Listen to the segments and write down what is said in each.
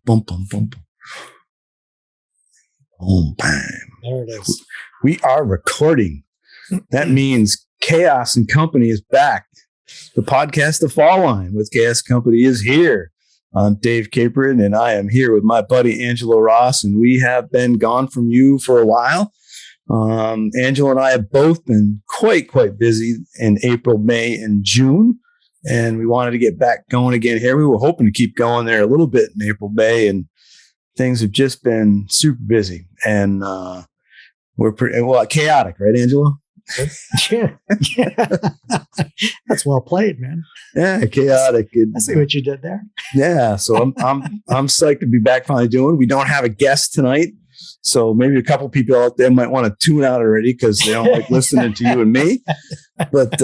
boom, boom, boom, boom. Boom, bam. There it is. We are recording. That means Chaos and Company is back. The podcast, The Fall Line with Chaos Company is here. I'm Dave Capron, and I am here with my buddy Angelo Ross, and we have been gone from you for a while. Angelo and I have both been quite busy in April, May, and June, and we wanted to get back going again here. We were hoping to keep going there a little bit in April, May, and things have just been super busy, and we're pretty chaotic, right, Angelo? Yeah. That's well played, man. Yeah, chaotic. I see what you did there. Yeah, so I'm psyched to be back finally doing. We don't have a guest tonight, so maybe a couple people out there might want to tune out already because they don't like listening to you and me. But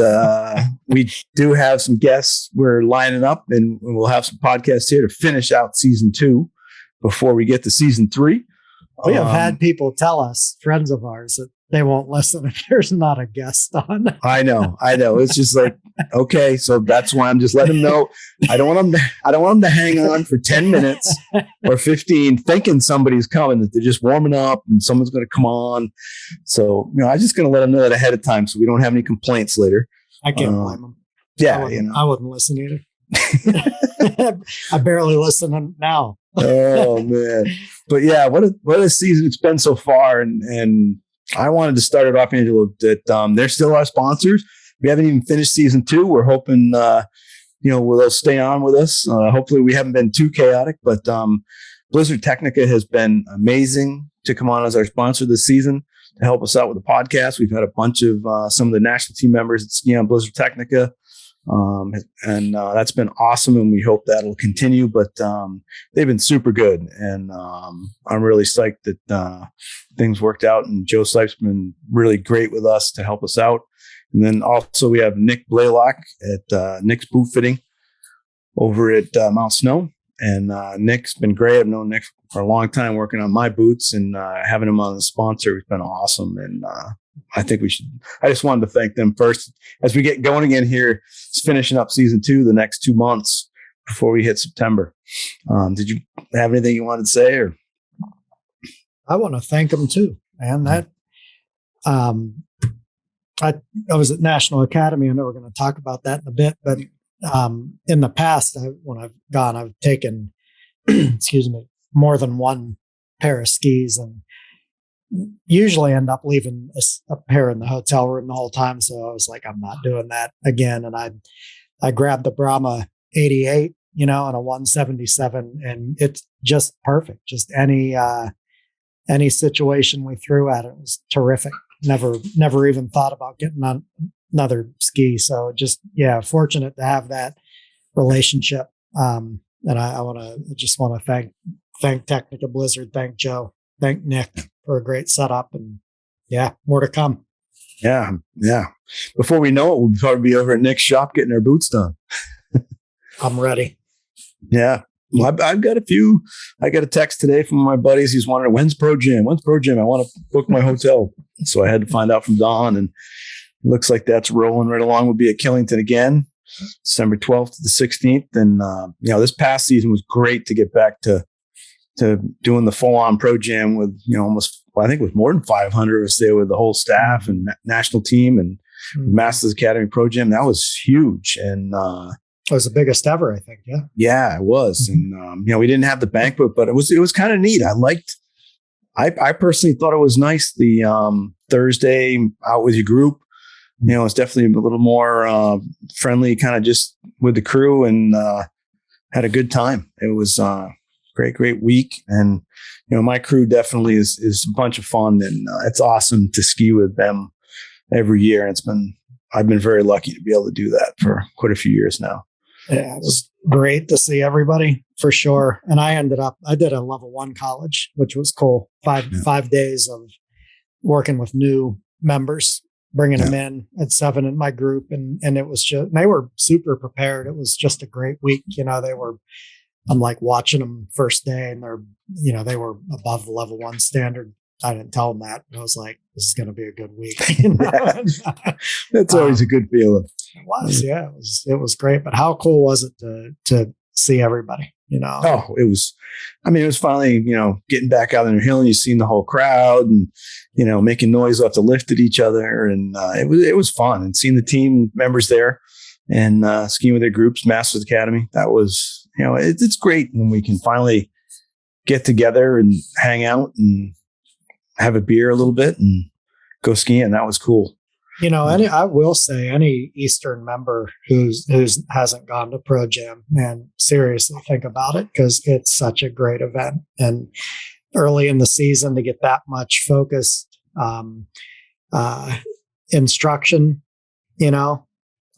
we do have some guests. We're lining up, and we'll have some podcasts here to finish out season 2 before we get to season 3. We have had people tell us, friends of ours, that they won't listen if there's not a guest on. I know. It's just like, okay, so that's why I'm just letting them know. I don't want them to hang on for 10 minutes or 15 thinking somebody's coming, that they're just warming up and someone's going to come on. So, I'm just going to let them know that ahead of time so we don't have any complaints later. I can't blame them. Yeah, I wouldn't listen either. I barely listen now. Oh man. But yeah, what a season it's been so far. And I wanted to start it off, Angelo, that they're still our sponsors. We haven't even finished season 2. We're hoping will they'll stay on with us. Hopefully we haven't been too chaotic, but Blizzard Technica has been amazing to come on as our sponsor this season to help us out with the podcast. We've had a bunch of some of the national team members that ski on Blizzard Technica. And that's been awesome, and we hope that'll continue. But they've been super good, and I'm really psyched that things worked out. And Joe Sipes been really great with us to help us out. And then also we have Nick Blaylock at Nick's Boot Fitting over at Mount Snow, and Nick's been great. I've known Nick for a long time, working on my boots, and having him on as a sponsor has been awesome. And I think I just wanted to thank them first as we get going again here. It's finishing up season 2 the next 2 months before we hit September. Did you have anything you wanted to say? Or I want to thank them too. And that I was at National Academy. I know we're going to talk about that in a bit, but in the past, when I've gone, I've taken, more than one pair of skis, and usually end up leaving a pair in the hotel room the whole time. So I was like, I'm not doing that again. And I grabbed the Brahma 88, and a 177, and it's just perfect. Just any situation we threw at it was terrific. Never even thought about getting on another ski. So just, fortunate to have that relationship. And I just want to thank Technica Blizzard, thank Joe, thank Nick for a great setup, and more to come. Yeah. Before we know it, we'll probably be over at Nick's shop getting our boots done. I'm ready. Yeah. Well, I've got a few. I got a text today from one of my buddies. He's wondering, when's Pro Jam? I want to book my hotel. So I had to find out from Don, and it looks like that's rolling right along. We'll be at Killington again, December 12th to the 16th. And, this past season was great to get back to doing the full-on Pro Jam with, I think with more than 500 of us there with the whole staff and national team and Masters Academy Pro Jam. That was huge. And it was the biggest ever, I think. Yeah. Yeah, it was. And, we didn't have the banquet, but it was kind of neat. I personally thought it was nice. The Thursday out with your group, it's definitely a little more friendly, kind of just with the crew, and had a good time. It was great week. And, my crew definitely is a bunch of fun, and it's awesome to ski with them every year. And I've been very lucky to be able to do that for quite a few years now. Yeah, it was great to see everybody for sure. And I did a level 1 college, which was cool. 5 days of working with new members, bringing them in at 7 in my group. And it was they were super prepared. It was just a great week. I'm like watching them first day, and they were above the level 1 standard. I didn't tell them that. I was like, this is going to be a good week. That's always a good feeling. It was, yeah. It was great. But how cool was it to see everybody? Oh, it was, I mean, it was finally, getting back out on the hill and you seen the whole crowd and, making noise off the lift at each other. And it was fun. And seeing the team members there and skiing with their groups, Masters Academy, that was, it's great when we can finally get together and hang out and have a beer a little bit and go skiing. That was cool. I will say any Eastern member who's hasn't gone to Pro Jam, man, seriously think about it, because it's such a great event. And early in the season to get that much focused instruction,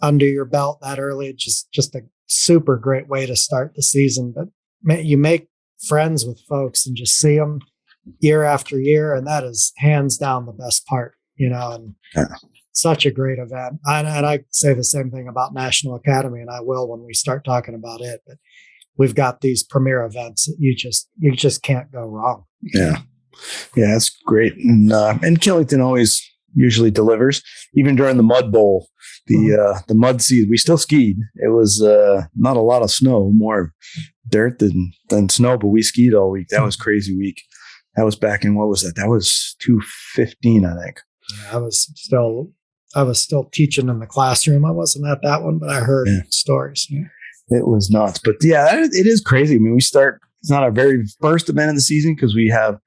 under your belt that early, just a super great way to start the season. But you make friends with folks and just see them year after year, and that is hands down the best part, and such a great event. And I say the same thing about National Academy, and I will when we start talking about it. But we've got these premier events that you just can't go wrong. Yeah, that's great. And Killington always usually delivers, even during the Mud Bowl, the mud season. We still skied. It was not a lot of snow, more dirt than snow, but we skied all week. That was crazy week. That was back in, what was that? That was 2015, I think. Yeah, I was still teaching in the classroom. I wasn't at that one, but I heard stories. Yeah. It was nuts. But it is crazy. I mean, it's not our very first event of the season because we have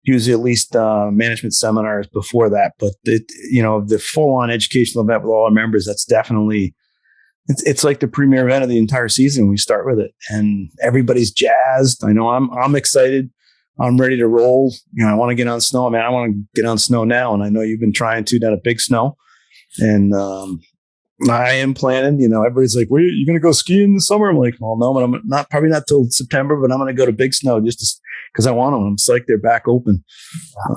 usually at least management seminars before that. But the full-on educational event with all our members, that's definitely, it's like the premier event of the entire season. We start with it and everybody's jazzed. I know I'm excited. I'm ready to roll. I want to get on snow. I want to get on snow now. And I know you've been trying to down at Big Snow. And I am planning, everybody's like, "Well, you going to go skiing this summer?" I'm like, "Well, no, but I'm probably not till September, but I'm going to go to Big Snow just because I want them. I'm psyched they're back open."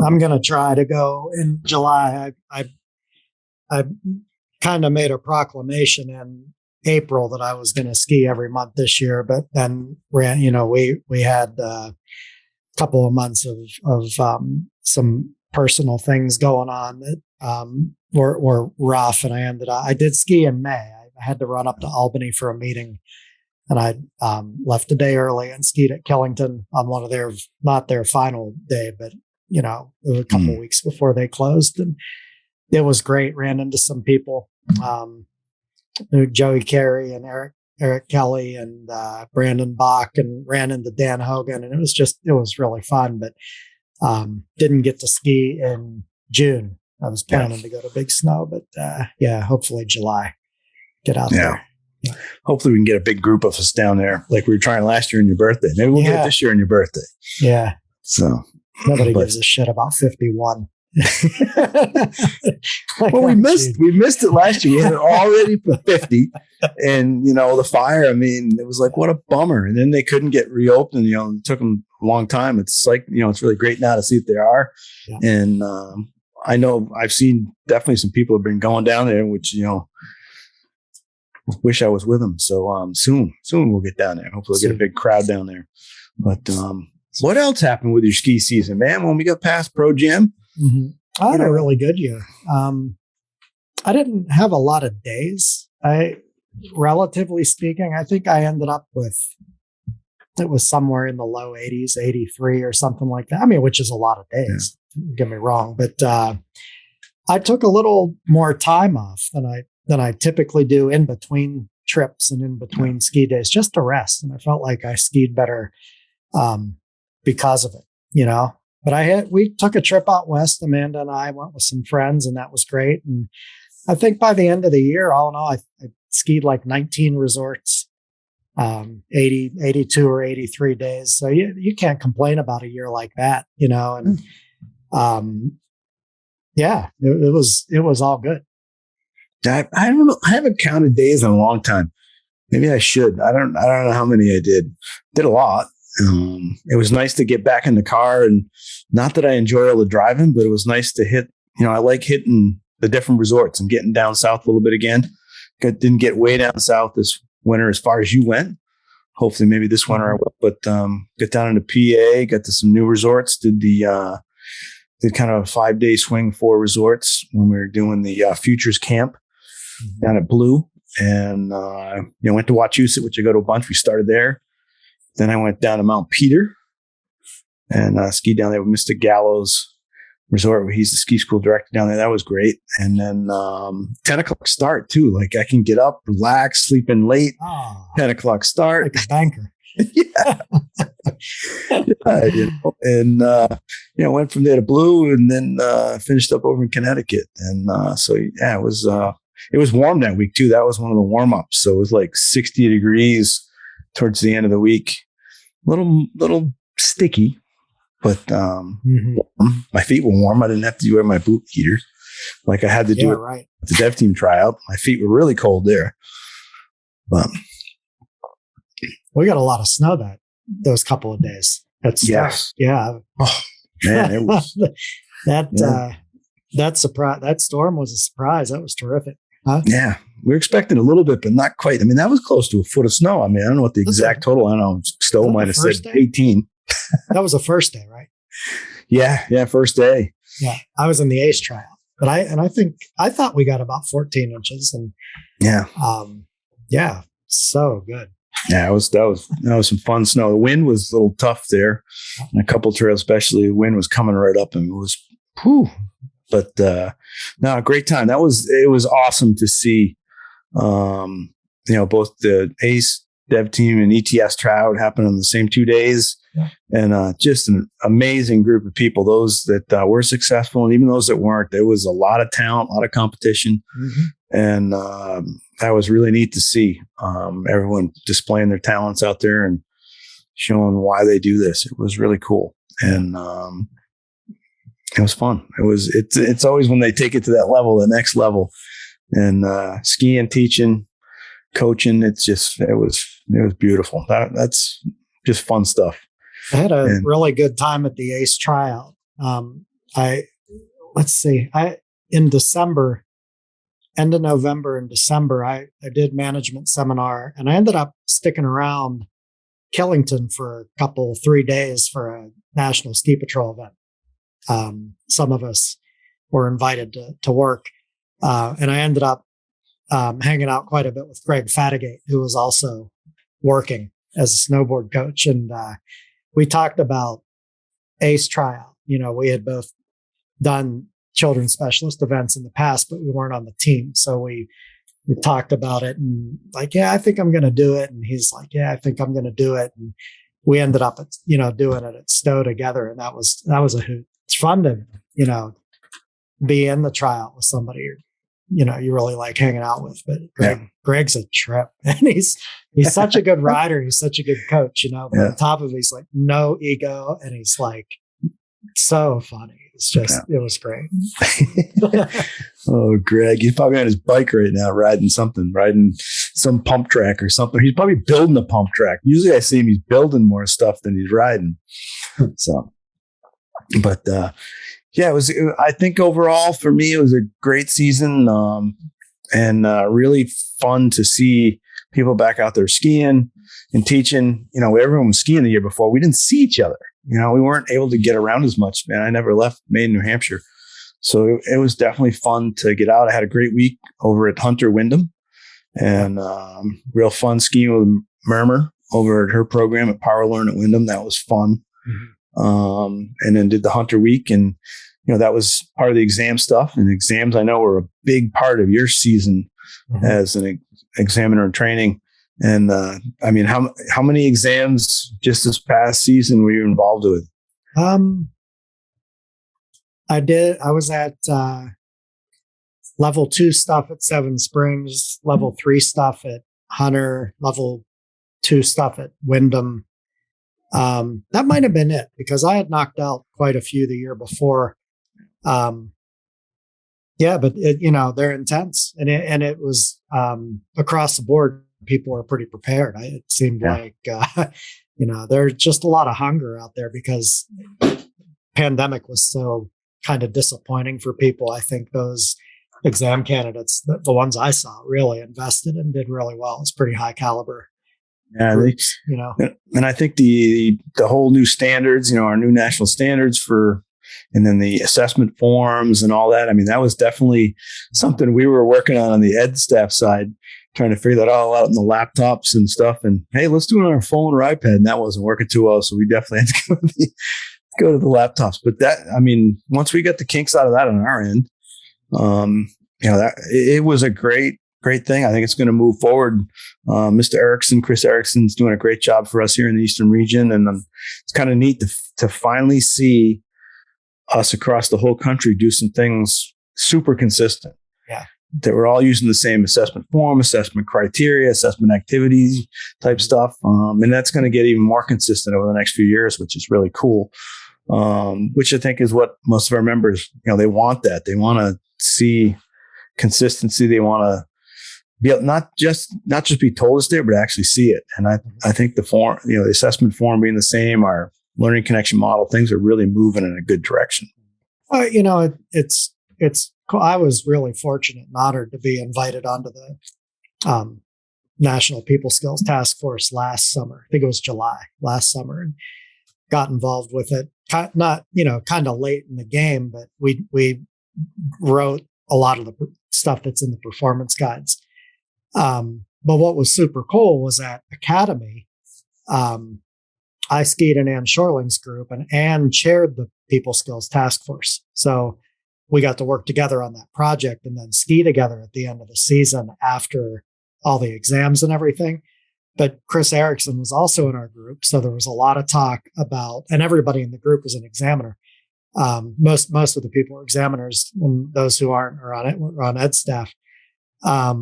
I'm going to try to go in July. I kind of made a proclamation in April that I was going to ski every month this year, but then we had a couple of months of some personal things going on that were rough, and I did ski in May. I had to run up to Albany for a meeting, and I left a day early and skied at Killington on one of not their final day, but it was a couple of weeks before they closed, and it was great. Ran into some people, Joey Carey and Eric Kelly and Brandon Bach, and ran into Dan Hogan, and it was really fun, but didn't get to ski in June. I was planning to go to Big Snow, but hopefully July, get out there. Yeah. Hopefully we can get a big group of us down there like we were trying last year on your birthday. Maybe we'll get it this year on your birthday. Yeah. So nobody gives a shit about 51. Well, we missed it last year. We had it already for 50, and the fire. I mean, it was like, what a bummer. And then they couldn't get reopened. It took them a long time. It's like it's really great now to see if they are. Yeah. And I know I've seen definitely some people have been going down there, which wish I was with them. So soon we'll get down there. Hopefully we'll get a big crowd down there. But what else happened with your ski season, man? When we got past Pro Jam. Mm-hmm. I had a really good year. I didn't have a lot of days. Relatively speaking, I think I ended up it was somewhere in the low 80s, 83 or something like that. I mean, which is a lot of days. Yeah. Don't get me wrong, but I took a little more time off than I typically do in between trips and in between ski days, just to rest. And I felt like I skied better because of it, But we took a trip out west. Amanda and I went with some friends, and that was great. And I think by the end of the year, all in all, I skied like 19 resorts, 82 or 83 days. So you can't complain about a year like that, And it was all good. I don't know. I haven't counted days in a long time. Maybe I should. I don't know how many I did. Did a lot. It was nice to get back in the car, and not that I enjoy all the driving, but it was nice to hit, I like hitting the different resorts and getting down south a little bit again. Didn't get way down south this winter as far as you went. Hopefully maybe this winter I will, but get down into PA, got to some new resorts, did kind of a 5-day swing, 4 resorts when we were doing the Futures Camp down at Blue, and went to Wachusett, which I go to a bunch. We started there. Then I went down to Mount Peter and skied down there with Mr. Gallows Resort. He's the ski school director down there. That was great. And then 10 o'clock start too. Like I can get up, relax, sleep in late. 10 o'clock start. Like a banker. Yeah. And went from there to Blue, and then finished up over in Connecticut. And it was warm that week too. That was one of the warm ups. So it was like 60 degrees towards the end of the week. Little sticky, but my feet were warm. I didn't have to wear my boot heaters like I had to do it right. at the dev team tryout. My feet were really cold there. But we got a lot of snow those couple of days. Yes. Yeah. Oh, man, it was that storm was a surprise. That was terrific. Huh? Yeah. We were expecting a little bit, but not quite. I mean, that was close to a foot of snow. I mean, I don't know what the exact total. I don't know. Stowe might have said 18. That was the first day, right? Yeah. First day. Yeah. I was in the ACE trial, but I thought we got about 14 inches, and so good. Yeah, that was some fun snow. The wind was a little tough there. And a couple trails, especially, the wind was coming right up, and it was But a great time. It was awesome to see. Both the ACE dev team and ETS tryout happen on the same 2 days, and just an amazing group of people. Those that were successful, and even those that weren't. There was a lot of talent, a lot of competition, and that was really neat to see. Everyone displaying their talents out there and showing why they do this. It was really cool, and it was fun. It's always when they take it to that level, the next level, and skiing, teaching, coaching. It was beautiful. That's just fun stuff. I had a really good time at the ACE tryout. In December, end of November and December, I did management seminar, and I ended up sticking around Killington for 3 days for a National Ski Patrol event. Some of us were invited to work, and I ended up hanging out quite a bit with Greg Fatigate, who was also working as a snowboard coach. And we talked about ACE tryout. We had both done children's specialist events in the past, but we weren't on the team. So we talked about it, and like, yeah, I think I'm going to do it. And he's like, yeah, I think I'm going to do it. And we ended up, doing it at Stowe together. And that was a hoot. It's fun to, be in the tryout with somebody you really like hanging out with. But Greg's a trip, and he's such a good rider. He's such a good coach, but on top of it, he's like no ego, and he's like so funny. It's just, it was great. Oh, Greg, he's probably on his bike right now, riding some pump track or something. He's probably building a pump track. Usually I see him, he's building more stuff than he's riding. So, but I think overall for me, it was a great season, and really fun to see people back out there skiing and teaching. Everyone was skiing the year before. We didn't see each other. We weren't able to get around as much, man. I never left Maine, New Hampshire. So it was definitely fun to get out. I had a great week over at Hunter Wyndham, and real fun skiing with Murmur over at her program at Power Learn at Wyndham. That was fun. And then did the Hunter week, and that was part of the exam stuff. And exams, I know, were a big part of your season as an examiner in training. And how many exams just this past season were you involved with? I was at level 2 stuff at Seven Springs, level 3 stuff at Hunter, level 2 stuff at Wyndham. That might have been it, because I had knocked out quite a few the year before. But they're intense, and it was across the board. People were pretty prepared. It seemed like there's just a lot of hunger out there, because pandemic was so kind of disappointing for people. I think those exam candidates, the ones I saw, really invested and did really well. It's pretty high caliber. Yeah, groups, and I think the whole new standards, our new national standards and then the assessment forms and all that. I mean, that was definitely something we were working on the ed staff side. trying to figure that all out in the laptops and stuff. And hey, let's do it on our phone or iPad. And that wasn't working too well. So we definitely had to go to the laptops. But that, I mean, once we got the kinks out of that on our end, that it was a great thing. I think it's going to move forward. Chris Erickson's doing a great job for us here in the Eastern region. And it's kind of neat to finally see us across the whole country do some things super consistent. Yeah. That we're all using the same assessment form, assessment criteria, assessment activities type stuff. And that's going to get even more consistent over the next few years, which is really cool. Which I think is what most of our members, they want that. They want to see consistency. They want to be not just be told it's there, but actually see it. And I think the form, the assessment form being the same, our learning connection model, things are really moving in a good direction. It's cool. I was really fortunate and honored to be invited onto the National People Skills Task Force last summer. I think it was July last summer, and got involved with it. Not, kind of late in the game, but we wrote a lot of the stuff that's in the performance guides. But what was super cool was at Academy, I skied in Ann Shorling's group, and Ann chaired the People Skills Task Force. So we got to work together on that project and then ski together at the end of the season after all the exams and everything. But Chris Erickson was also in our group. So there was a lot of talk about, and everybody in the group was an examiner. Most of the people are examiners, and those who aren't are on ed staff. There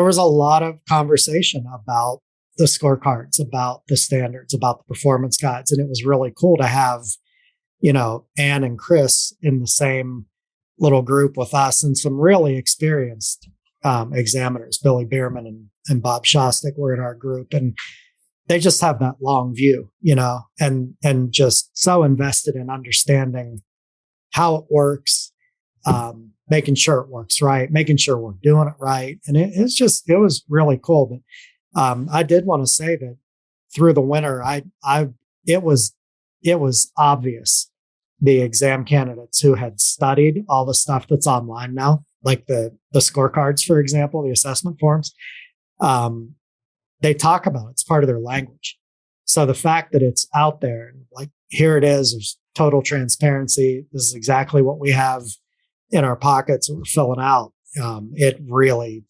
was a lot of conversation about the scorecards, about the standards, about the performance guides. And it was really cool to have, Ann and Chris in the same little group with us, and some really experienced examiners. Billy Bierman and Bob Shostak were in our group, and they just have that long view, and just so invested in understanding how it works, making sure it works right, making sure we're doing it right. And it was really cool. But I did want to say that through the winter, it was obvious the exam candidates who had studied all the stuff that's online now, like the scorecards, for example, the assessment forms, they talk about it. It's part of their language. So the fact that it's out there, like, here it is, there's total transparency. This is exactly what we have in our pockets that we're filling out. It really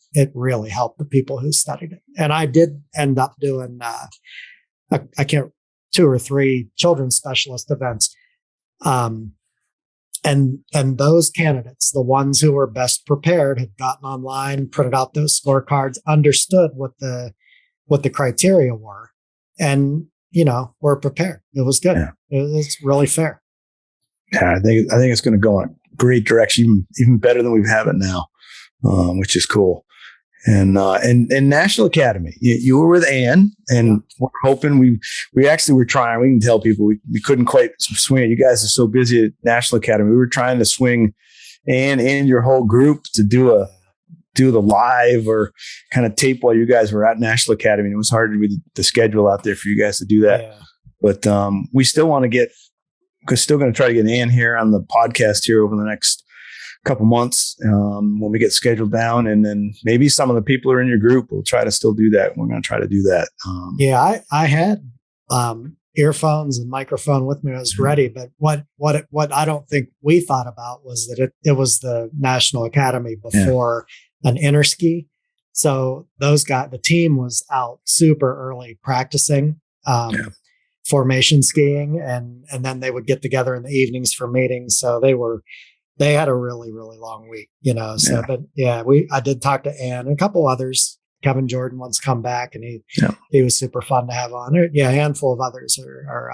helped the people who studied it. And I did end up doing, 2 or 3 children's specialist events. And those candidates, the ones who were best prepared, had gotten online, printed out those scorecards, understood what the criteria were, and, were prepared. It was good. Yeah. It was really fair. Yeah, I think it's going to go in a great direction, even better than we have it now, which is cool. And National Academy, you were with Ann, and we're hoping we actually were trying. We can tell people we couldn't quite swing it. You guys are so busy at National Academy. We were trying to swing Ann and your whole group to do the live or kind of tape while you guys were at National Academy. And it was hard to read the schedule out there for you guys to do that. Yeah. But we still want to still going to try to get Ann here on the podcast here over the next couple months when we get scheduled down, and then maybe some of the people who are in your group will try to still do that. We're going to try to do that. I had earphones and microphone with me. I was ready, but what I don't think we thought about was that it was the National Academy before an interski. So the team was out super early practicing formation skiing, and then they would get together in the evenings for meetings. So they had a really, really long week, so, but I did talk to Ann and a couple others. Kevin Jordan wants to come back, and he was super fun to have on. A handful of others are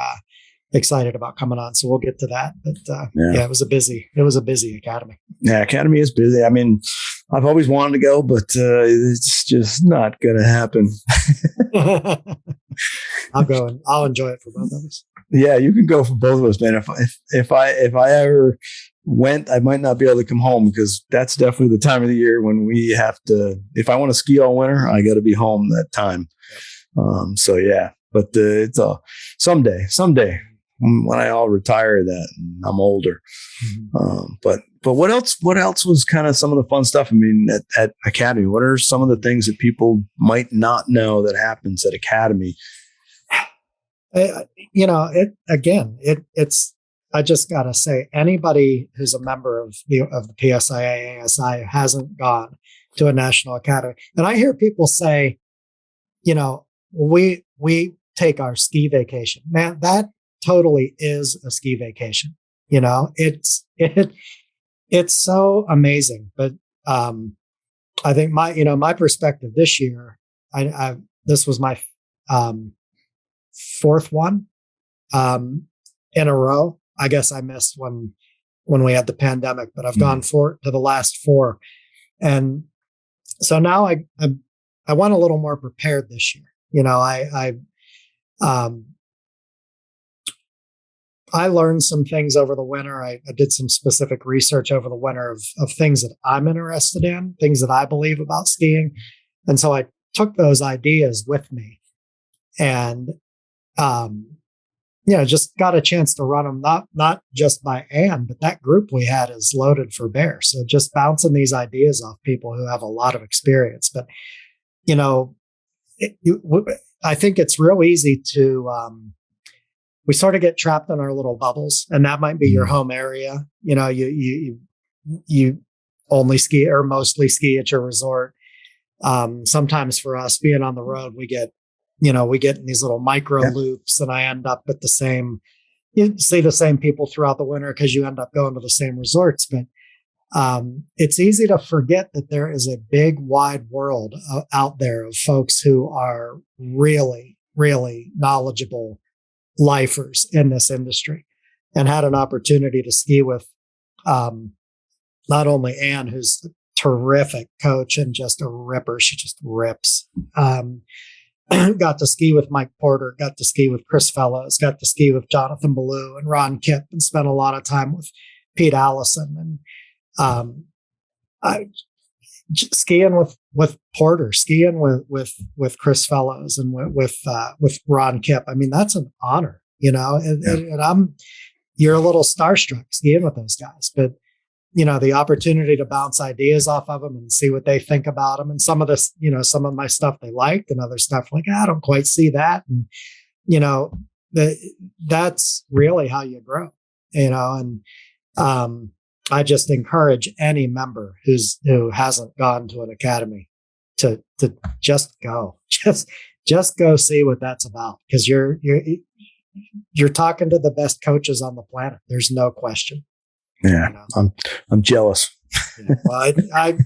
excited about coming on. So we'll get to that. But it was a busy academy. Yeah. Academy is busy. I mean, I've always wanted to go, but it's just not going to happen. I'll go and I'll enjoy it for both of us. Yeah, you can go for both of us, man. If I ever went, I might not be able to come home, because that's definitely the time of the year when we have to. If I want to ski all winter, I got to be home that time. But it's someday when I'll retire that and I'm older. But But what else? What else was kind of some of the fun stuff? I mean, at Academy, what are some of the things that people might not know that happens at Academy? It's. I just gotta say, anybody who's a member of the PSIA ASI who hasn't gone to a national academy, and I hear people say, we take our ski vacation. Man, that totally is a ski vacation. It's so amazing. But I think my perspective this year, this was my fourth one in a row. I guess I missed when we had the pandemic, but I've gone to the last four, and so now I went a little more prepared this year. I learned some things over the winter. I did some specific research over the winter of things that I'm interested in, things that I believe about skiing, and so I took those ideas with me, and just got a chance to run them, not just by Ann, but that group we had is loaded for bear. So just bouncing these ideas off people who have a lot of experience. But, I think it's real easy to, we sort of get trapped in our little bubbles, and that might be your home area. You only ski or mostly ski at your resort. Sometimes for us being on the road, we get in these little micro loops, and I end up at you see the same people throughout the winter because you end up going to the same resorts. But it's easy to forget that there is a big, wide world out there of folks who are really, really knowledgeable lifers in this industry, and had an opportunity to ski with not only Ann, who's a terrific coach and just a ripper. She just rips. Got to ski with Mike Porter, got to ski with Chris Fellows, got to ski with Jonathan Ballou and Ron Kipp, and spent a lot of time with Pete Allison, and skiing with Porter, skiing with Chris Fellows, and with Ron Kipp. I mean, that's an honor, and you're a little starstruck skiing with those guys, but the opportunity to bounce ideas off of them and see what they think about them. And some of this, some of my stuff they liked, and other stuff like, I don't quite see that. And, that's really how you grow, and I just encourage any member who hasn't gone to an academy to just go, just go see what that's about. Cause you're talking to the best coaches on the planet. There's no question. Yeah, I'm jealous. Well,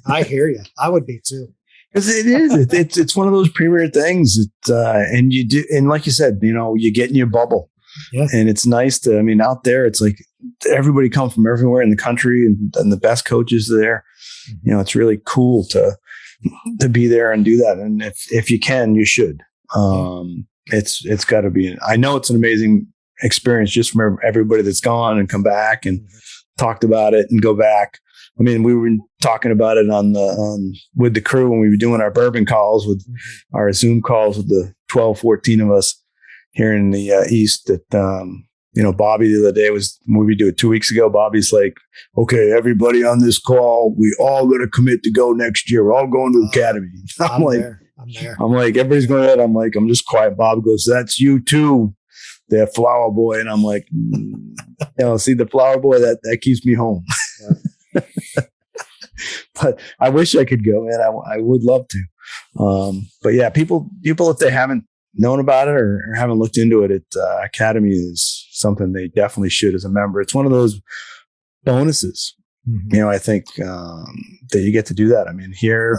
I hear you. I would be too. Because it is. It's one of those premier things. And you do, and like you said, you get in your bubble. Yeah. And it's nice to. I mean, out there, it's like everybody comes from everywhere in the country, and the best coaches are there. Mm-hmm. It's really cool to be there and do that. And if you can, you should. It's got to be. I know it's an amazing experience just from everybody that's gone and come back and talked about it and go back. I mean, we were talking about it with the crew when we were doing our bourbon calls, with our Zoom calls with the 12, 14 of us here in the East. That Bobby the other day when we do it 2 weeks ago. Bobby's like, "Okay, everybody on this call, we all got to commit to go next year. We're all going to Academy." I'm there. I'm like, everybody's going ahead. I'm like, I'm just quiet. Bob goes, "That's you too, that flower boy." And I'm like, see, the flower boy, that keeps me home. Yeah. But I wish I could go, man. I would love to. But yeah, people, if they haven't known about it or haven't looked into it, Academy is something they definitely should as a member. It's one of those bonuses, I think, that you get to do that. I mean, here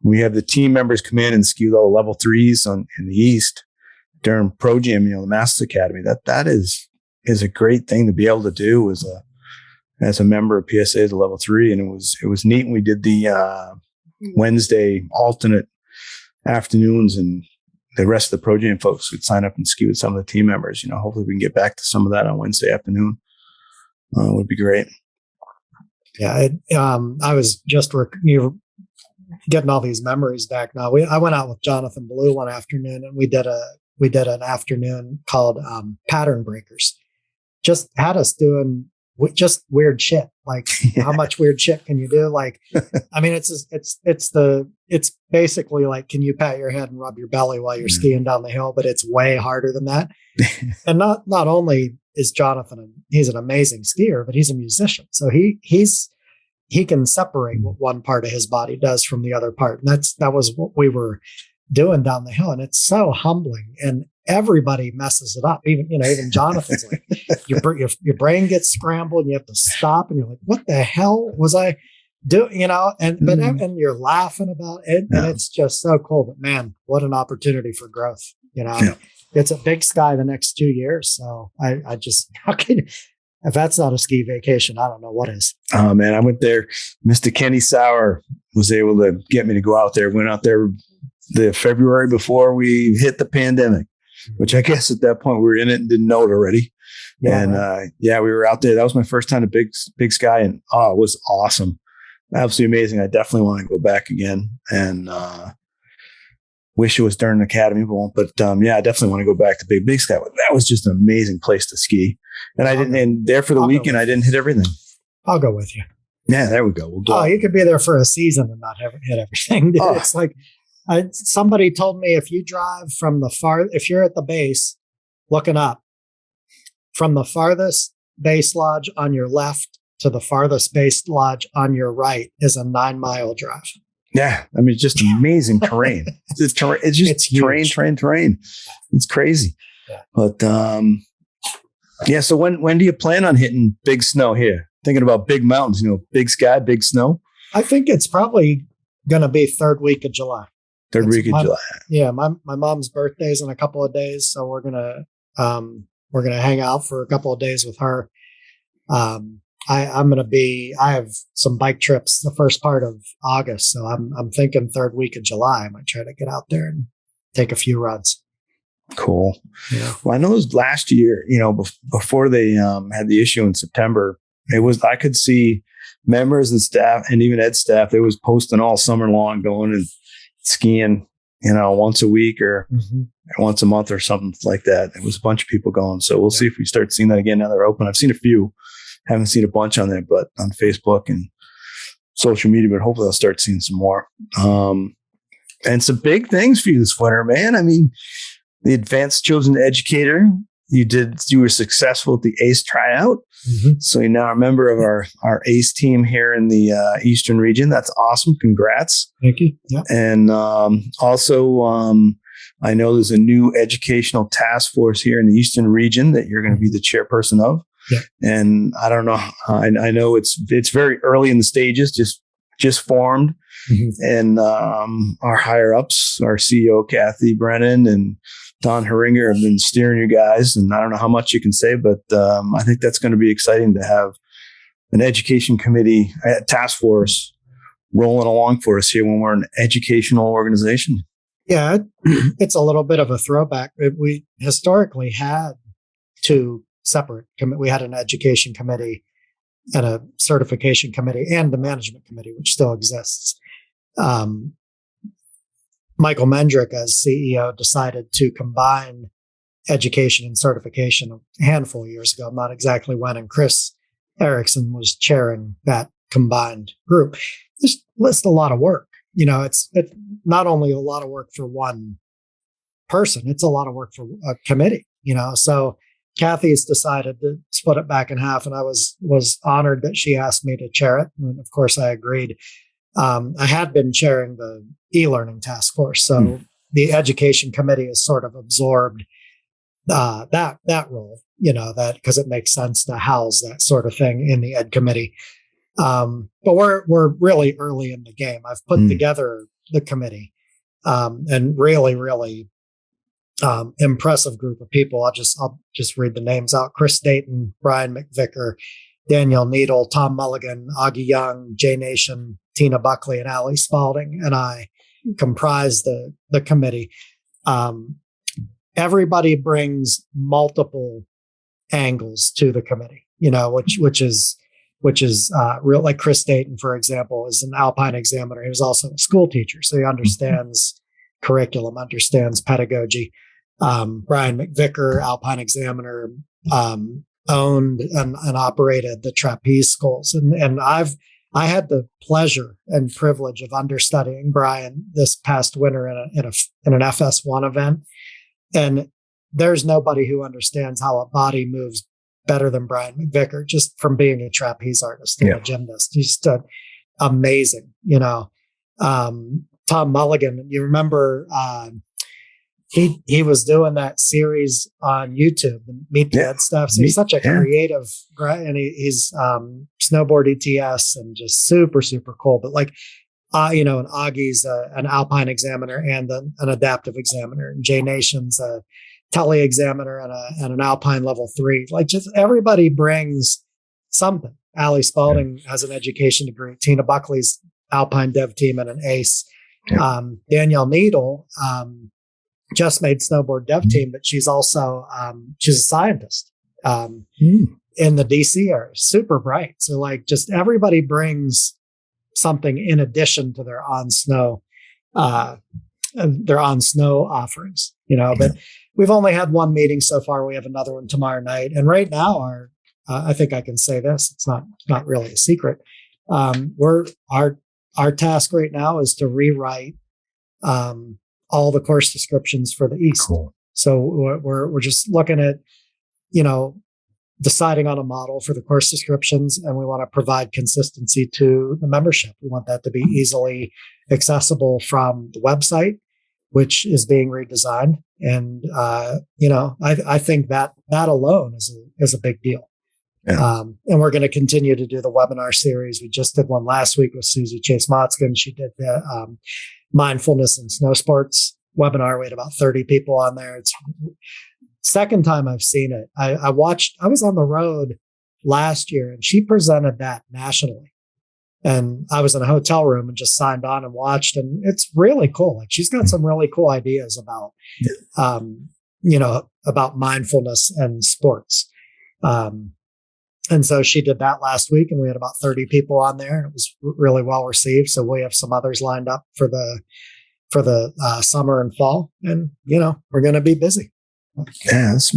we have the team members come in and ski all the level 3s in the East during Pro Jam, the Masters Academy. That is a great thing to be able to do as a member of PSA as a level 3. And it was neat. And we did the Wednesday alternate afternoons, and the rest of the Pro Jam folks would sign up and ski with some of the team members. Hopefully we can get back to some of that on Wednesday afternoon. Would be great. Yeah. I was just getting all these memories back now. I went out with Jonathan Ballou one afternoon, and we did an afternoon called Pattern Breakers. Just had us doing just weird shit. Like how much weird shit can you do? Like, I mean, it's basically like, can you pat your head and rub your belly while you're skiing down the hill? But it's way harder than that. And not only is Jonathan, he's an amazing skier, but he's a musician. So he can separate what one part of his body does from the other part. And that was what we were doing down the hill. And it's so humbling, and everybody messes it up. Even Jonathan's like, your brain gets scrambled and you have to stop and you're like, what the hell was I doing? And you're laughing about it. And it's just so cool. But man, what an opportunity for growth. It's a big sky the next 2 years. So I just, if that's not a ski vacation, I don't know what is. Oh man, I went there. Mr. Kenny Sauer was able to get me to go out there. Went out there the February before we hit the pandemic, which I guess at that point we were in it and didn't know it already. Yeah, and we were out there. That was my first time to Big Sky, and it was awesome. Absolutely amazing. I definitely want to go back again, and wish it was during Academy, but I definitely want to go back to Big Sky. That was just an amazing place to ski. And and there for the weekend, I didn't hit everything. I'll go with you. Yeah, there we go. We'll do you could be there for a season and not hit everything. Dude. It's like, somebody told me if you drive if you're at the base looking up, from the farthest base lodge on your left to the farthest base lodge on your right is a 9-mile drive. Yeah. I mean, it's just amazing terrain. It's just terrain. It's crazy. Yeah. But, so when do you plan on hitting big snow here? Thinking about big mountains, Big Sky, big snow? I think it's probably going to be third week of July. July. Yeah. My mom's birthday is in a couple of days. So we're going to hang out for a couple of days with her. I have some bike trips the first part of August. So I'm thinking third week of July. I might try to get out there and take a few runs. Cool. Yeah. Well, I know it was last year, before they had the issue in September, I could see members and staff and even Ed staff, they was posting all summer long going and skiing, once a week or once a month or something like that. It was a bunch of people going. So we'll see if we start seeing that again now they're open. I've seen a few, haven't seen a bunch on there, but on Facebook and social media, but hopefully I'll start seeing some more. And some big things for you this winter, man. I mean, the Advanced Chosen Educator, you were successful at the ACE tryout. So you're now a member of our ACE team here in the Eastern region. That's awesome. Congrats. Thank you. Yeah. And also, I know there's a new educational task force here in the Eastern region that you're going to be the chairperson of. Yeah. And I don't know. I know it's very early in the stages, just formed. And our higher ups, our CEO Kathy Brennan and Don Heringer have been steering you guys, and I don't know how much you can say, but I think that's going to be exciting to have an education committee task force rolling along for us here when we're an educational organization. Yeah, it's a little bit of a throwback. We historically had two separate committees. We had an education committee and a certification committee and the management committee, which still exists. Michael Mendrick, as CEO, decided to combine education and certification a handful of years ago. Not exactly when, and Chris Erickson was chairing that combined group. It's a lot of work. It's not only a lot of work for one person, it's a lot of work for a committee, So Kathy's decided to split it back in half, and I was honored that she asked me to chair it. And of course I agreed. I had been chairing the e-learning task force, so the education committee has sort of absorbed that role, that because it makes sense to house that sort of thing in the ed committee. But we're really early in the game. I've put together the committee, and really impressive group of people. I'll just read the names out: Chris Dayton, Brian McVicker, Danielle Needle, Tom Mulligan, Augie Young, Jay Nation, Tina Buckley, and Allie Spalding, and I comprise the committee. Everybody brings multiple angles to the committee, which is real. Like Chris Dayton, for example, is an Alpine examiner. He was also a school teacher, so he understands curriculum, understands pedagogy. Brian McVicker, Alpine examiner, owned and operated the trapeze schools. And I had the pleasure and privilege of understudying Brian this past winter in an FS1 event. And there's nobody who understands how a body moves better than Brian McVicker, just from being a trapeze artist and a gymnast. He's just amazing, Tom Mulligan, you remember, he was doing that series on YouTube, the Meet the Ed stuff. So he's such a creative, and he's snowboard ETS and just super, super cool. But and Augie's an alpine examiner and an adaptive examiner, and Jay Nation's a tele examiner and an alpine level 3. Like, just everybody brings something. Allie Spalding has an education degree. Tina Buckley's alpine dev team and an ace. Danielle Needle just made snowboard dev team, but she's also she's a scientist in the DC area, super bright. So just everybody brings something in addition to their on snow offerings, but we've only had one meeting so far. We have another one tomorrow night. And right now I think I can say this, it's not really a secret. Our task right now is to rewrite all the course descriptions for the East. Cool. So we're just looking at, deciding on a model for the course descriptions, and we want to provide consistency to the membership. We want that to be easily accessible from the website, which is being redesigned. And, I think that alone is a big deal. Yeah. And we're going to continue to do the webinar series. We just did one last week with Susie Chase Motzkin. She did the mindfulness and snow sports webinar. We had about 30 people on there. It's second time I've seen it. I was on the road last year and she presented that nationally. And I was in a hotel room and just signed on and watched. And it's really cool. Like, she's got some really cool ideas about, about mindfulness and sports. And so she did that last week, and we had about 30 people on there, and it was really well received. So we have some others lined up for the summer and fall, and we're going to be busy. Yeah, it's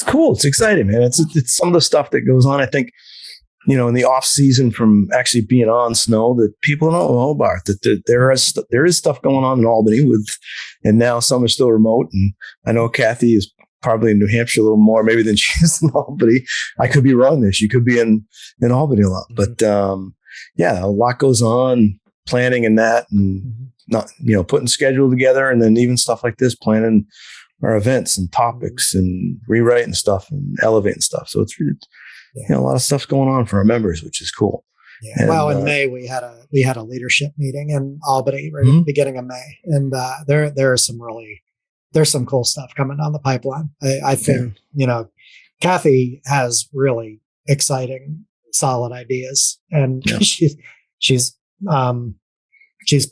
cool. It's exciting, man. It's some of the stuff that goes on. I think in the off season, from actually being on snow, that people don't know about, that there is stuff going on in Albany and now some are still remote. And I know Kathy is probably in New Hampshire a little more maybe than she is in Albany. I could be wrong there. She could be in Albany a lot, but a lot goes on, planning and that, and not, putting schedule together, and then even stuff like this, planning our events and topics and rewriting stuff and elevating stuff. So it's really, a lot of stuff's going on for our members, which is cool. Yeah. And, well, in May we had a leadership meeting in Albany right at the beginning of May, and there's some cool stuff coming down the pipeline. I think, Kathy has really exciting, solid ideas, and she's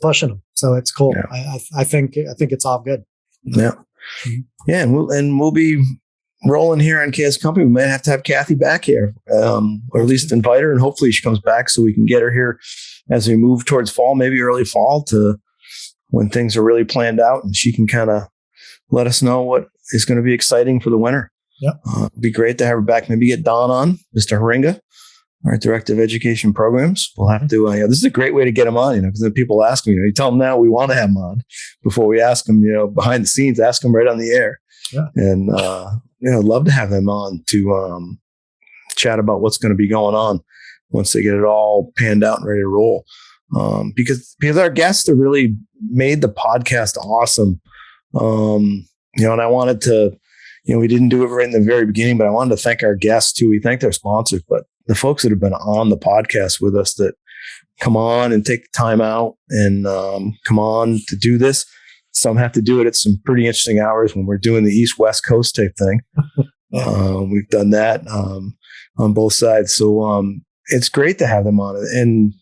pushing them. So it's cool. Yeah. I think it's all good. Yeah. Mm-hmm. Yeah. And we'll be rolling here on KS Company. We might have to have Kathy back here, or at least invite her, and hopefully she comes back so we can get her here as we move towards fall, maybe early fall, to when things are really planned out, and she can kind of let us know what is going to be exciting for the winter. Yeah. It'd be great to have her back. Maybe get Don on, Mr. Haringa, our Director of Education Programs. We'll have to, this is a great way to get him on, because then people ask me, you tell them now we want to have him on before we ask them, behind the scenes, ask them right on the air. Yeah. And, I'd love to have them on to chat about what's going to be going on once they get it all panned out and ready to roll. Because our guests have really made the podcast awesome. And I wanted to, we didn't do it right in the very beginning, but I wanted to thank our guests too. We thanked our sponsors, but the folks that have been on the podcast with us that come on and take the time out and come on to do this. Some have to do it at some pretty interesting hours when we're doing the East-West Coast type thing. We've done that on both sides. So it's great to have them on. And,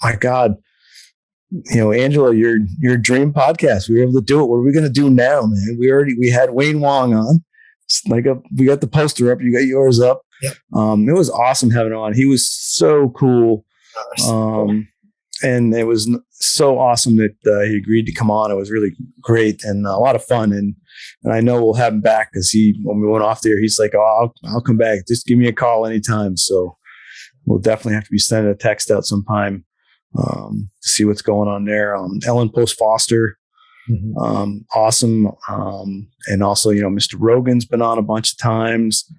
my God, Angelo, your dream podcast. We were able to do it. What are we going to do now, man? We had Wayne Wong on. We got the poster up. You got yours up. Yep. It was awesome having him on. He was so cool. and it was so awesome that he agreed to come on. It was really great and a lot of fun. And I know we'll have him back because when we went off there, he's like, "Oh, I'll come back. Just give me a call anytime." So we'll definitely have to be sending a text out sometime to see what's going on there. Ellen Post Foster, awesome. And also, Mr. Rogan's been on a bunch of times.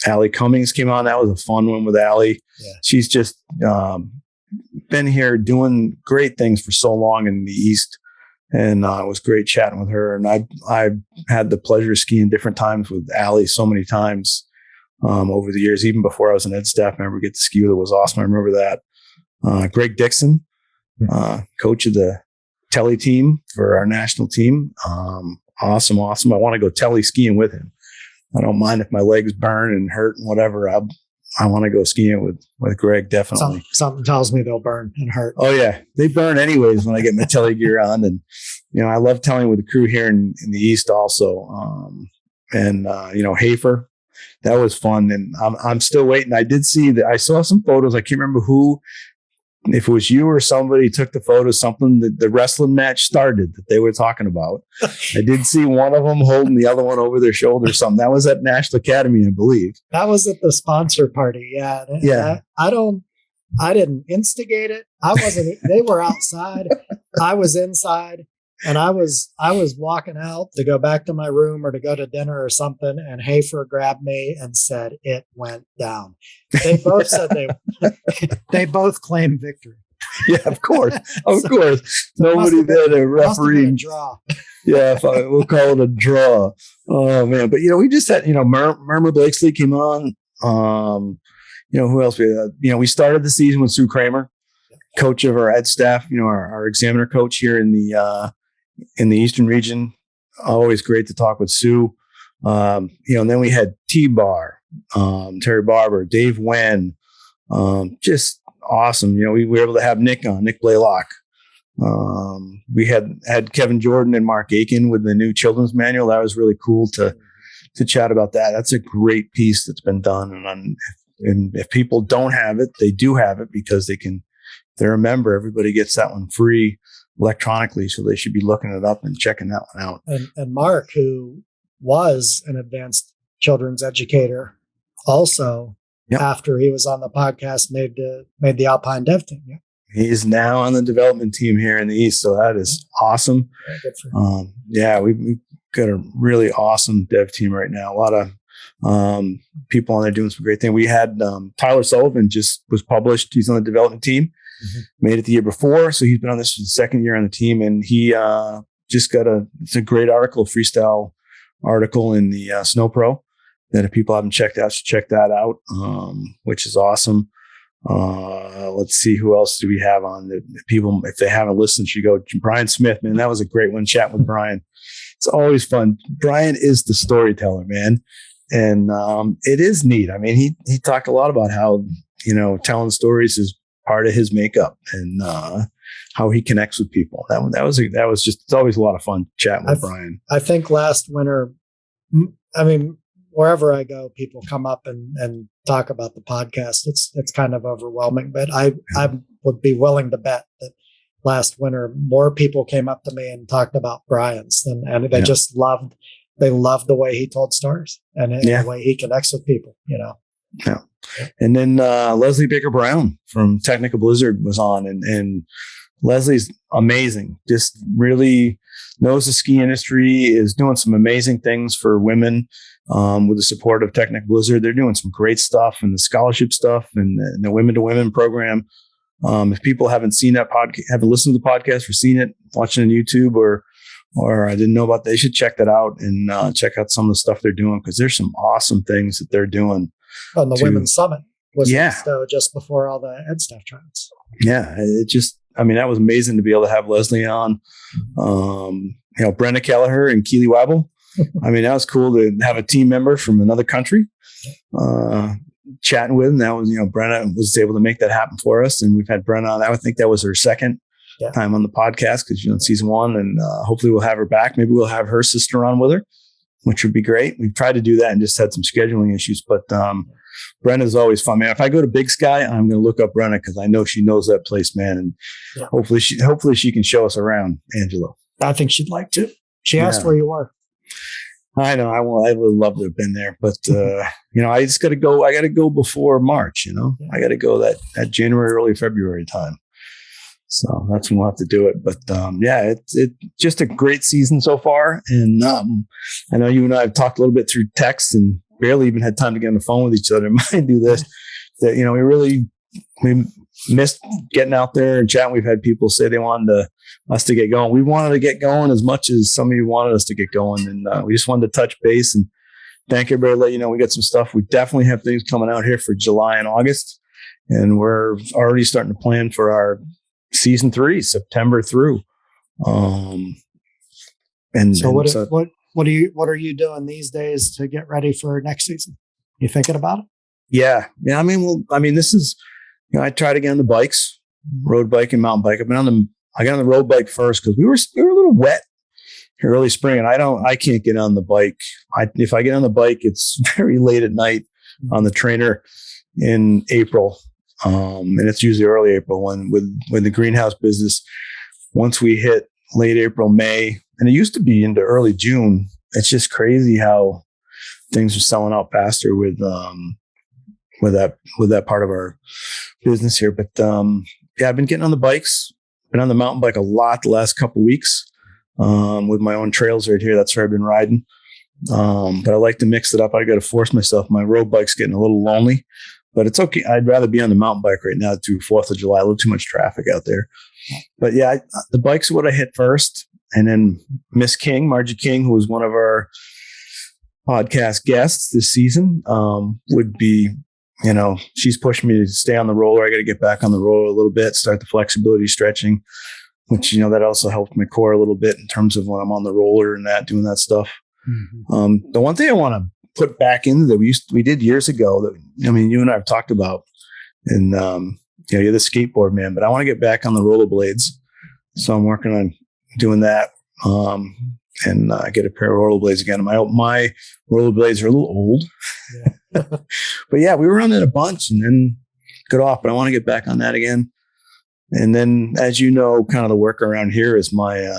Allie Cummings came on. That was a fun one with Allie. Yeah. She's just been here doing great things for so long in the East. And it was great chatting with her. And I had the pleasure of skiing different times with Allie so many times over the years, even before I was an ed staff member. Get to ski with her was awesome. I remember that. Greg Dixon, coach of the telly team for our national team. Awesome. I want to go telly skiing with him. I don't mind if my legs burn and hurt and whatever. I want to go skiing with Greg, definitely. Something tells me they'll burn and hurt. Oh, yeah. They burn anyways when I get my telly gear on. And, I love telling with the crew here in the East also. Hafer, that was fun. And I'm still waiting. I did see that. I saw some photos. I can't remember who, if it was you or somebody took the photo, something that the wrestling match started that they were talking about. I did see one of them holding the other one over their shoulder or something. That was at National Academy, I believe. That was at the sponsor party. Yeah. Yeah. I didn't instigate it. I wasn't, they were outside. I was inside and I was walking out to go back to my room or to go to dinner or something. And Hafer grabbed me and said, "It went down." They both said they both claimed victory. Yeah, of course. Nobody there to referee. Draw. Yeah, we'll call it a draw. Oh man. But we just had, Murmur Blakesley came on. Who else? We started the season with Sue Kramer, coach of our ed staff, our examiner coach here in the Eastern region. Always great to talk with Sue. And then we had T-Bar, Terry Barber, Dave Wen, just awesome. We were able to have Nick on, Nick Blaylock. We had Kevin Jordan and Mark Aiken with the new children's manual. That was really cool to chat about that. That's a great piece that's been done. And if people don't have it, they do have it because if they're a member, everybody gets that one free electronically. So they should be looking it up and checking that one out. And Mark, who was an advanced children's educator, also after he was on the podcast, made the Alpine Dev team. Yeah. He's now on the development team here in the East. So that is awesome. Yeah, good for him. We've got a really awesome dev team right now. A lot of people on there doing some great things. We had Tyler Sullivan just was published. He's on the development team. Made it the year before, so he's been on this for the second year on the team, and he just got it's a great article, freestyle article in the Snow Pro that if people haven't checked out, should check that out, which is awesome. Let's see, who else do we have on the people? If they haven't listened, should go. Brian Smith, man, that was a great one. Chatting with Brian, it's always fun. Brian is the storyteller, man, and it is neat. I mean, he talked a lot about how telling stories is part of his makeup and how he connects with people. That was just, it's always a lot of fun chatting with Brian. I think last winter, wherever I go, people come up and talk about the podcast. It's kind of overwhelming, but I would be willing to bet that last winter, more people came up to me and talked about Brian's and they just loved the way he told stories and the way he connects with people, Yeah. And then Leslie Baker Brown from Technical Blizzard was on, and Leslie's amazing. Just really knows the ski industry, is doing some amazing things for women with the support of Technical Blizzard. They're doing some great stuff and the scholarship stuff and the Women to Women program. If people haven't seen that podcast, haven't listened to the podcast or seen it, watching on YouTube or I didn't know about, they should check that out and check out some of the stuff they're doing, because there's some awesome things that they're doing. On the Women's Summit was just before all the ed staff trials. Yeah, that was amazing to be able to have Leslie on. Brenda Kelleher and Keely Wabble. That was cool to have a team member from another country chatting with. And that was, Brenna was able to make that happen for us. And we've had Brenna on. I would think that was her second time on the podcast, because she's on season 1, and hopefully we'll have her back. Maybe we'll have her sister on with her, which would be great. We've tried to do that and just had some scheduling issues, but Brenna's always fun, man. If I go to Big Sky, I'm going to look up Brenna because I know she knows that place, man. And hopefully she can show us around, Angelo. I think she'd like to. She asked where you were. I know. I would love to have been there, but I just got to go. I got to go before March. I got to go that January, early February time. So that's when we'll have to do it. But it's just a great season so far. And I know you and I have talked a little bit through text and barely even had time to get on the phone with each other. Might do this. That we missed getting out there and chatting. We've had people say they wanted us to get going. We wanted to get going as much as some of you wanted us to get going, and we just wanted to touch base and thank everybody. Let you know we got some stuff. We definitely have things coming out here for July and August, and we're already starting to plan for our season 3, September through. What are you doing these days to get ready for next season? You thinking about it? Yeah. This is, I try to get on the bikes, road bike and mountain bike. I got on the road bike first because we were a little wet early spring, and I can't get on the bike. If I get on the bike, it's very late at night on the trainer in April. And it's usually early April when the greenhouse business, once we hit late April, May, and it used to be into early June. It's just crazy how things are selling out faster with that part of our business here. But I've been getting on the bikes, been on the mountain bike a lot the last couple of weeks with my own trails right here. That's where I've been riding. But I like to mix it up. I got to force myself. My road bike's getting a little lonely, but it's okay. I'd rather be on the mountain bike right now through 4th of July. A little too much traffic out there. But the bikes are what I hit first. And then Miss King, Margie King, who was one of our podcast guests this season, would be, she's pushing me to stay on the roller. I got to get back on the roller a little bit, start the flexibility stretching, which, that also helped my core a little bit in terms of when I'm on the roller and doing that stuff. Mm-hmm. The one thing I want to put back into that we did years ago that, you and I have talked about, and, you're the skateboard man, but I want to get back on the rollerblades. So I'm working on doing that. And get a pair of rollerblades again. My rollerblades are a little old, but we were on it a bunch and then got off. But I want to get back on that again. And then, as you know, kind of the work around here is my,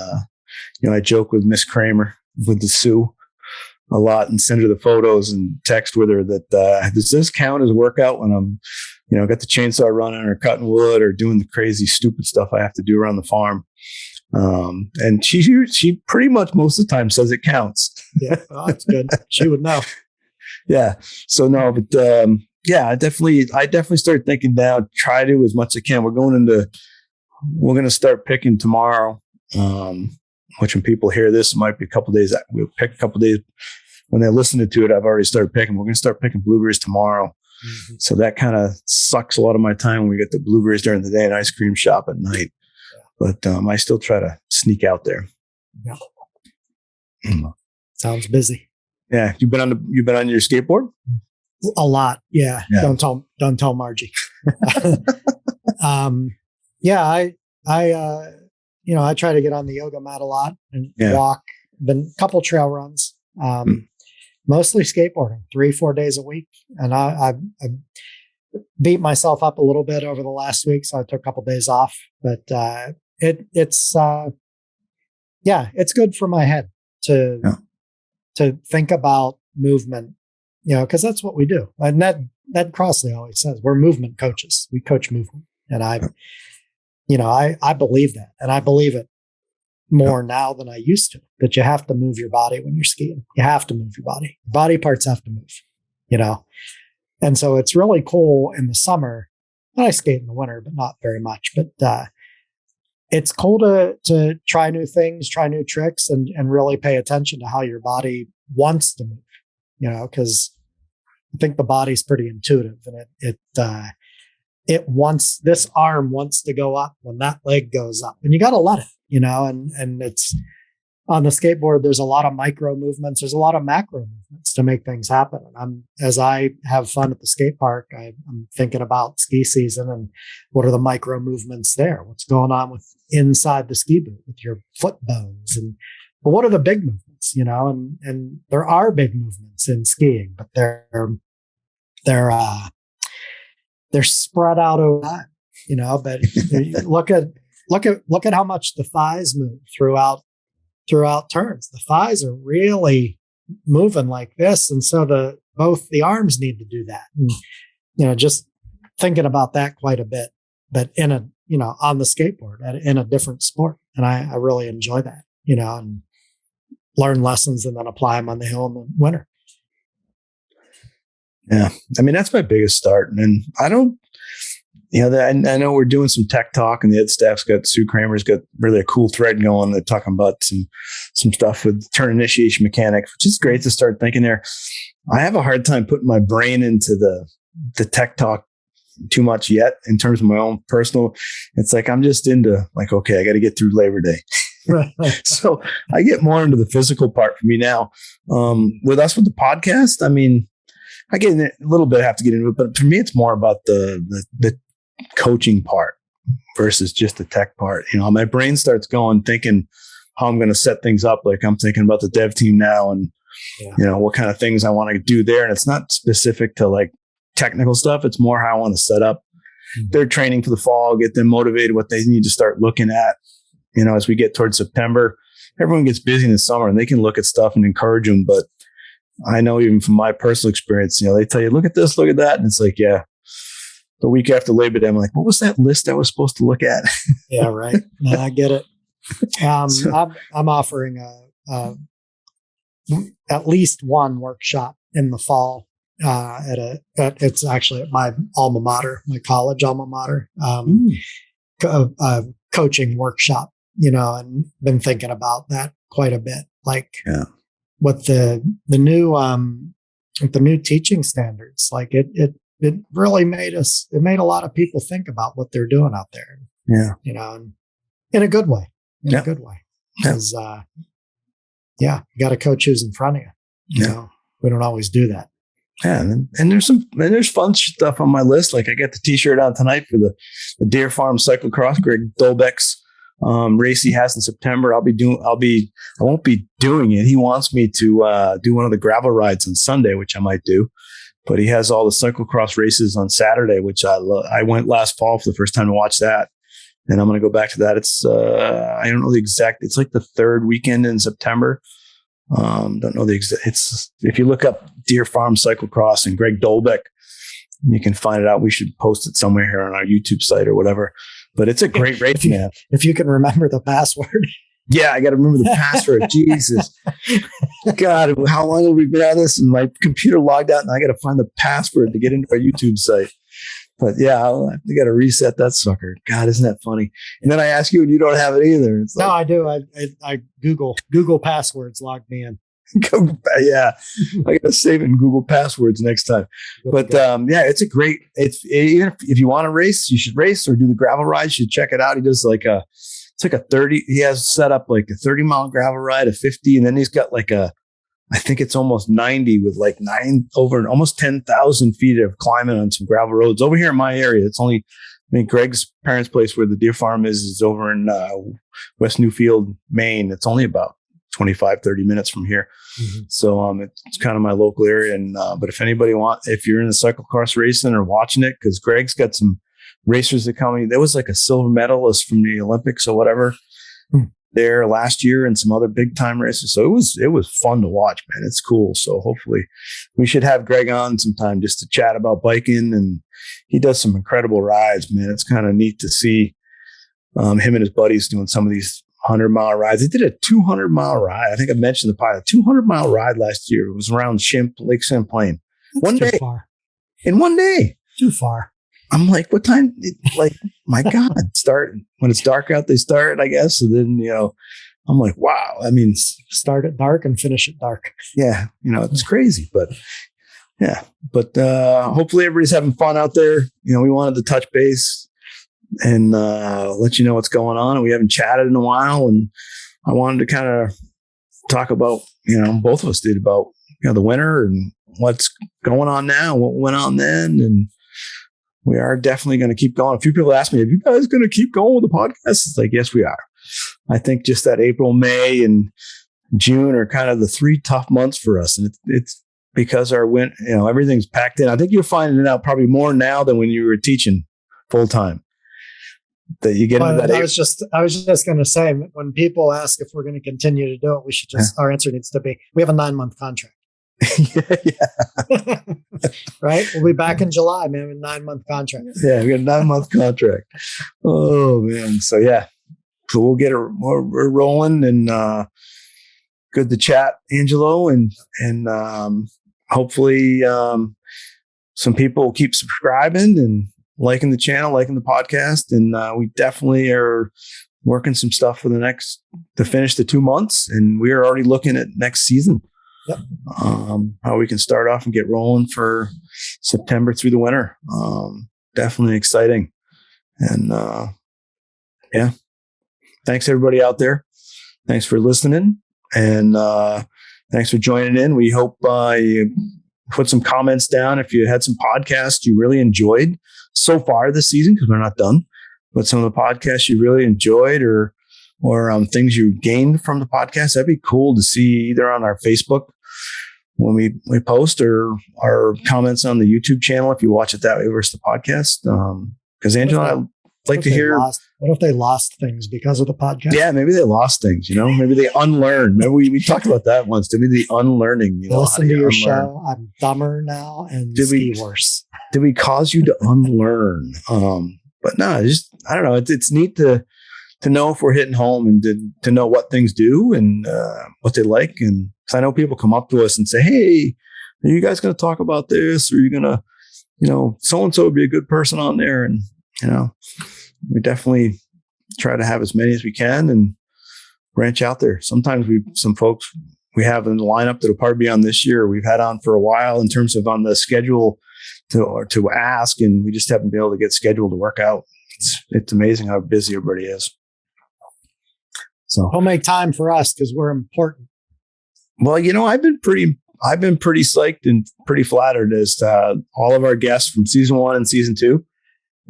I joke with Miss Kramer with the Sue a lot and send her the photos and text with her that does this count as workout when I'm, got the chainsaw running or cutting wood or doing the crazy stupid stuff I have to do around the farm. And she pretty much most of the time says it counts. Yeah, that's good. She would know. Yeah. So no, but I definitely started thinking now. Try to as much as I can. We're going to start picking tomorrow. Which when people hear this, it might be a couple days. We'll pick a couple days when they listen to it. I've already started picking. We're going to start picking blueberries tomorrow. Mm-hmm. So that kind of sucks a lot of my time when we get the blueberries during the day and ice cream shop at night. But I still try to sneak out there. Yeah. Sounds busy. Yeah, you've been on your skateboard a lot. Yeah. Don't tell Margie. I try to get on the yoga mat a lot and walk. Been a couple trail runs. Mostly skateboarding, 3-4 days a week, and I beat myself up a little bit over the last week, so I took a couple days off. But it's good for my head to think about movement, because that's what we do. And Ned Crossley always says we're movement coaches. We coach movement, and I believe that, and I believe it more now than I used to. That you have to move your body when you're skiing. You have to move your body. Body parts have to move. And so it's really cool in the summer. I skate in the winter, but not very much. But it's cool to try new things, try new tricks, and really pay attention to how your body wants to move. Because I think the body's pretty intuitive, and it wants, this arm wants to go up when that leg goes up, and you got to let it. And it's on the skateboard. There's a lot of micro movements. There's a lot of macro movements to make things happen. And as I have fun at the skate park, I'm thinking about ski season and what are the micro movements there? What's going on with inside the ski boot with your foot bones? But what are the big movements? And there are big movements in skiing, but they're they're spread out over time, but look at how much the thighs move throughout turns. The thighs are really moving like this. And so both the arms need to do that. And, just thinking about that quite a bit, but on the skateboard in a different sport. And I really enjoy that, and learn lessons and then apply them on the hill in the winter. Yeah. I mean, that's my biggest start. And I don't, I know we're doing some tech talk, and the ed staff's Sue Kramer's got really a cool thread going. They're talking about some stuff with turn initiation mechanics, which is great to start thinking there. I have a hard time putting my brain into the tech talk too much yet in terms of my own personal. It's like, I'm just into like, okay, I got to get through Labor Day. Right. So I get more into the physical part for me now. With the podcast, I mean, I get in it a little bit, have to get into it, but for me, it's more about the coaching part versus just the tech part. My brain starts going, thinking how I'm going to set things up. Like I'm thinking about the dev team now and, what kind of things I want to do there. And it's not specific to like technical stuff. It's more how I want to set up their training for the fall, get them motivated, what they need to start looking at, as we get towards September. Everyone gets busy in the summer and they can look at stuff and encourage them. But I know even from my personal experience, they tell you, look at this, look at that. And it's like, yeah, the week after Labor Day, I'm like, what was that list I was supposed to look at? Yeah, right. Yeah, I get it. I'm offering at least one workshop in the fall it's actually at my alma mater, my college alma mater, coaching workshop, and been thinking about that quite a bit. Like what the new teaching standards, like it really made a lot of people think about what they're doing out there. Yeah. And in a good way, a good way. Because, you got to coach who's in front of you. We don't always do that. Yeah. And there's fun stuff on my list. Like I got the t-shirt on tonight for the Deer Farm Cyclocross, Greg Dolbeck's race he has in September. I won't be doing it. He wants me to do one of the gravel rides on Sunday, which I might do. But he has all the cyclocross races on Saturday, which I love. I went last fall for the first time to watch that. And I'm going to go back to that. It's, I don't know the exact, it's like the third weekend in September. Don't know the exact, it's, if you look up Deer Farm Cyclocross and Greg Dolbeck, you can find it out. We should post it somewhere here on our YouTube site or whatever. But it's a great race, man. If you can remember the password. Yeah, I got to remember the password. Jesus. God, how long have we been at this? And my computer logged out and I got to find the password to get into our YouTube site. But yeah, I got to reset that sucker. God, isn't that funny? And then I ask you and you don't have it either. It's no, I do. I Google passwords logged me in. Yeah, I got to save it in Google passwords next time. But it's a great. Even if you want to race, you should race or do the gravel ride. You should check it out. He does it's like a 30. He has set up like a 30-mile gravel ride, a 50, and then he's got like I think it's almost 90 with like almost 10,000 feet of climbing on some gravel roads over here in my area. It's only, Greg's parents' place where the Deer Farm is over in West Newfield, Maine. It's only about 25, 30 minutes from here. Mm-hmm. So it's kind of my local area. And but if anybody if you're in the cyclocross racing or watching it, because Greg's got some racers that come. There was like a silver medalist from the Olympics or whatever there last year and some other big time races. So it was fun to watch, man. It's cool. So hopefully we should have Greg on sometime just to chat about biking. And he does some incredible rides, man. It's kind of neat to see him and his buddies doing some of these 100-mile rides. They did a 200-mile ride. I think I mentioned the pilot 200-mile ride last year. It was around Lake Champlain. That's too far. In one day. Too far. I'm like, what time? Like, my God, start when it's dark out. They start, I guess. And then, I'm like, wow. I mean, start at dark and finish at dark. Yeah, it's crazy, but yeah. But hopefully everybody's having fun out there. We wanted to touch base and let you know what's going on. And we haven't chatted in a while, and I wanted to kind of talk about, both of us did about the winter and what's going on now, what went on then, and we are definitely going to keep going. A few people ask me, are you guys going to keep going with the podcast? It's like, yes, we are. I think just that April, May, and June are kind of the 3 tough months for us. And it's because everything's packed in. I think you're finding it out probably more now than when you were teaching full time. That you get into that. I was just going to say, when people ask if we're going to continue to do it, we should our answer needs to be, we have a 9-month contract. Yeah. Right? We'll be back in July, man, with a 9-month contract. Yeah, we got a 9-month contract. Oh man. So yeah. So we'll get we're rolling, and good to chat, Angelo, and hopefully some people will keep subscribing and liking the channel, liking the podcast, and we definitely are working some stuff for to finish the 2 months, and we are already looking at next season. Yep. How we can start off and get rolling for September through the winter. Definitely exciting. And yeah, thanks everybody out there. Thanks for listening, and thanks for joining in. We hope you put some comments down if you had some podcasts you really enjoyed so far this season, because we're not done, but some of the podcasts you really enjoyed or things you gained from the podcast. That'd be cool to see either on our Facebook when we post, or our comments on the YouTube channel if you watch it that way versus the podcast. Because Angelo, I'd like to hear. What if they lost things because of the podcast? Yeah, maybe they lost things. Maybe they unlearned. Maybe we talked about that once. Maybe the unlearning. Listen to your show. I'm dumber now and worse. Did we cause you to unlearn? But no, I don't know. It's neat to know if we're hitting home, and to know what things do and what they like. And because I know people come up to us and say, "Hey, are you guys going to talk about this? Or are you going to, so and so would be a good person on there?" And we definitely try to have as many as we can and branch out there. Sometimes some folks we have in the lineup that'll probably be on this year, we've had on for a while in terms of on the schedule to ask, and we just haven't been able to get scheduled to work out. It's amazing how busy everybody is. So he'll make time for us because we're important. Well, I've been pretty psyched and pretty flattered as all of our guests from season 1 and season 2,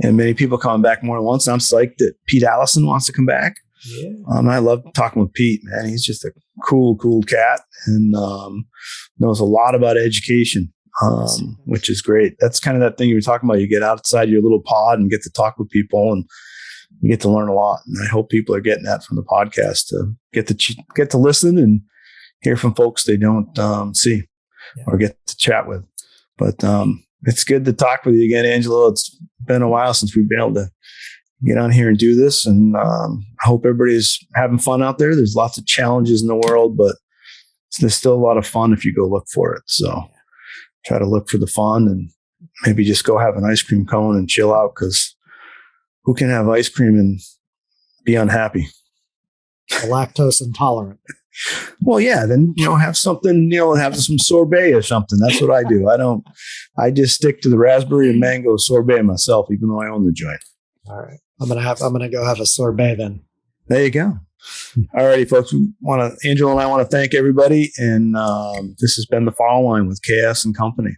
and many people coming back more than once. I'm psyched that Pete Allison wants to come back. Yeah. I love talking with Pete, man. He's just a cool cat, and knows a lot about education, which is great. That's kind of that thing you were talking about. You get outside your little pod and get to talk with people, and you get to learn a lot. And I hope people are getting that from the podcast, to get to listen and hear from folks they don't see or get to chat with. But it's good to talk with you again, Angelo. It's been a while since we've been able to get on here and do this. And I hope everybody's having fun out there. There's lots of challenges in the world, but there's still a lot of fun if you go look for it. So try to look for the fun, and maybe just go have an ice cream cone and chill out, because who can have ice cream and be unhappy? Lactose intolerant. Well, yeah, then, have something, have some sorbet or something. That's what I do. I just stick to the raspberry and mango sorbet myself, even though I own the joint. All right. I'm going to go have a sorbet then. There you go. All righty, folks. Angelo and I want to thank everybody. And this has been The Foul Line with KS and Company.